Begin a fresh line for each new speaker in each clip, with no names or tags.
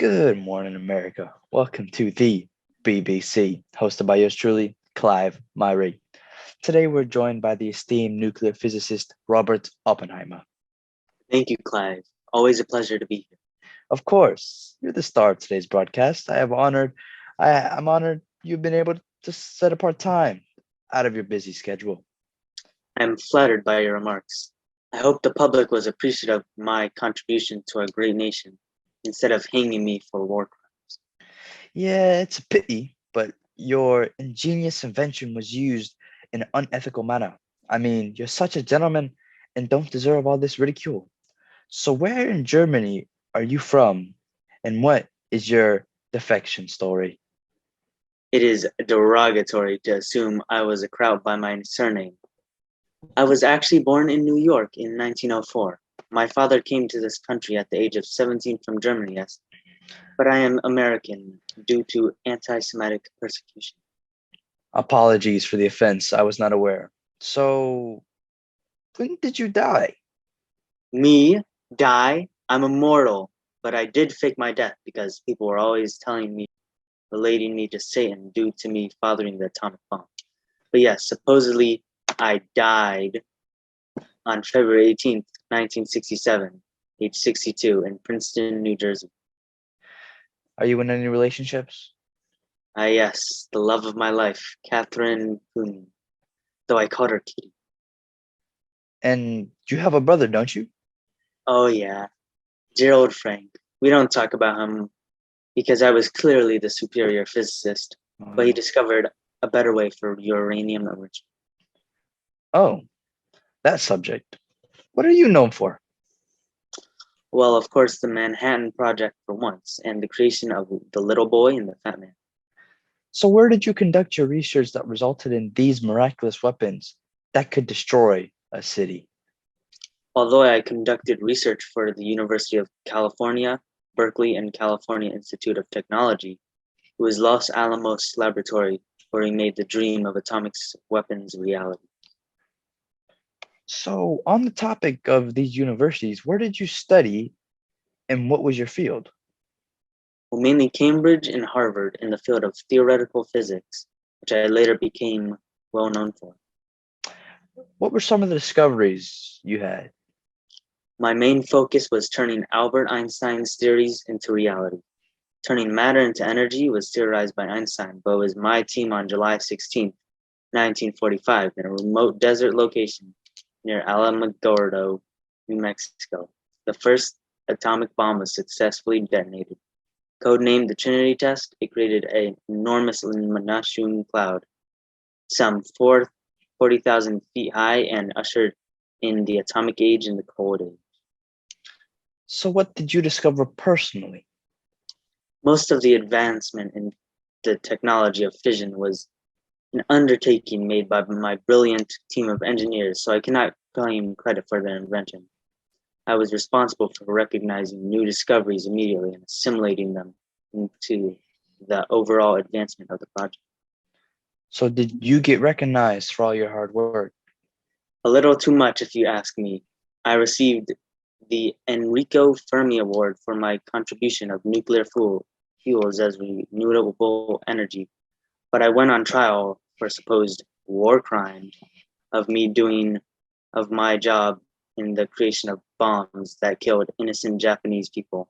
Good morning, America. Welcome to the BBC, hosted by yours truly, Clive Myrie. Today we're joined by the esteemed nuclear physicist Robert Oppenheimer.
Thank you, Clive. Always a pleasure to be here.
Of course, you're the star of today's broadcast. I'm honored you've been able to set apart time out of your busy schedule.
I am flattered by your remarks. I hope the public was appreciative of my contribution to our great nation instead of hanging me for war crimes.
Yeah, it's a pity, but your ingenious invention was used in an unethical manner. I mean, you're such a gentleman and don't deserve all this ridicule. So, where in Germany are you from, and what is your defection story?
It is derogatory to assume I was a Kraut by my surname. I was actually born in New York in 1904. My father came to this country at the age of 17 from Germany, yes, but I am American due to anti-Semitic persecution.
Apologies for the offense, I was not aware. So, when did you die?
Me, die, I'm immortal, but I did fake my death because people were always telling me, relating me to Satan due to me fathering the atomic bomb. But yes, supposedly I died on February 18th, 1967, age 62, in Princeton, New Jersey.
Are you in any relationships?
Yes, the love of my life, Catherine Cooney, though I called her Kitty.
And you have a brother, don't you?
Oh yeah, dear old Frank. We don't talk about him because I was clearly the superior physicist, but he discovered a better way for uranium enrichment.
Oh, that subject. What are you known for?
Well, of course, the Manhattan Project for once, and the creation of the little boy and the fat man.
So, where did you conduct your research that resulted in these miraculous weapons that could destroy a city?
Although I conducted research for the University of California, Berkeley, and California Institute of Technology, it was Los Alamos Laboratory where we made the dream of atomic weapons reality.
So, on the topic of these universities, where did you study and what was your field?
Well, mainly Cambridge and Harvard in the field of theoretical physics, which I later became well known for.
What were some of the discoveries you had?
My main focus was turning Albert Einstein's theories into reality. Turning matter into energy was theorized by Einstein, but it was my team on July 16th, 1945, in a remote desert location near Alamogordo, New Mexico. The first atomic bomb was successfully detonated. Codenamed the Trinity Test, it created an enormous mushroom cloud, some 40,000 feet high, and ushered in the atomic age and the cold age.
So, what did you discover personally?
Most of the advancement in the technology of fission was an undertaking made by my brilliant team of engineers, so I cannot claim credit for their invention. I was responsible for recognizing new discoveries immediately and assimilating them into the overall advancement of the project.
So, did you get recognized for all your hard work?
A little too much, if you ask me. I received the Enrico Fermi Award for my contribution of nuclear fuels as renewable energy, but I went on trial for supposed war crime of me doing of my job in the creation of bombs that killed innocent Japanese people,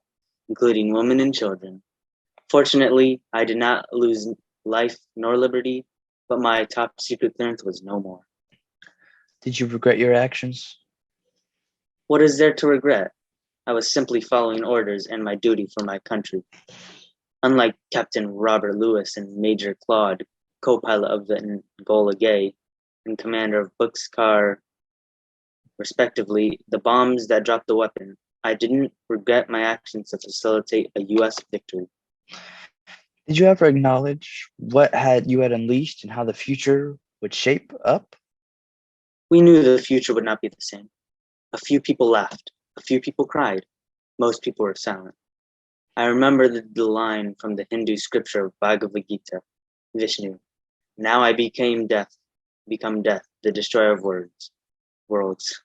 including women and children. Fortunately, I did not lose life nor liberty, but my top secret clearance was no more.
Did you regret your actions?
What is there to regret? I was simply following orders and my duty for my country. Unlike Captain Robert Lewis and Major Claude, co-pilot of the Enola Gay and commander of Boxcar, respectively, the bombs that dropped the weapon, I didn't regret my actions to facilitate a U.S. victory.
Did you ever acknowledge what had you had unleashed and how the future would shape up?
We knew the future would not be the same. A few people laughed. A few people cried. Most people were silent. I remember the line from the Hindu scripture of Bhagavad Gita, Vishnu. Now I become death, the destroyer of worlds.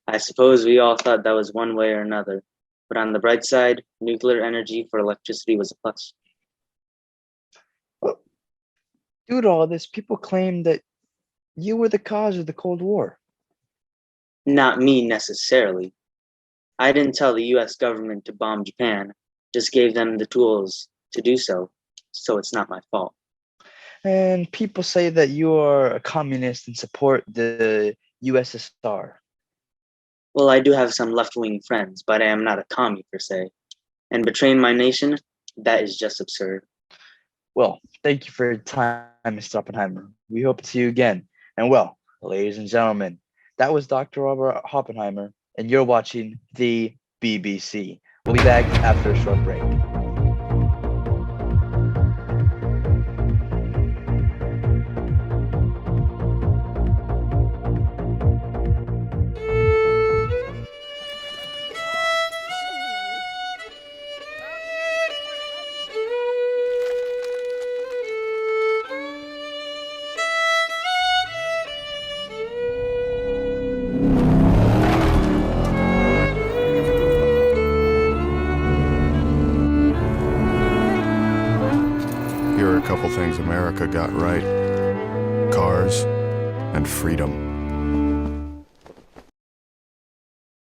I suppose we all thought that was one way or another, But on the bright side, nuclear energy for electricity was a plus.
Well, due to all this, people claim that you were the cause of the Cold War.
Not me necessarily. I didn't tell the US government to bomb Japan, just gave them the tools to do so, so it's not my fault.
And people say that you are a communist and support the USSR.
Well, I do have some left wing friends, but I am not a commie per se. And betraying my nation, that is just absurd.
Well, thank you for your time, Mr. Oppenheimer. We hope to see you again. And well, ladies and gentlemen, that was Dr. Robert Oppenheimer, and you're watching the BBC. We'll be back after a short break.
Here are a couple things America got right: cars and freedom.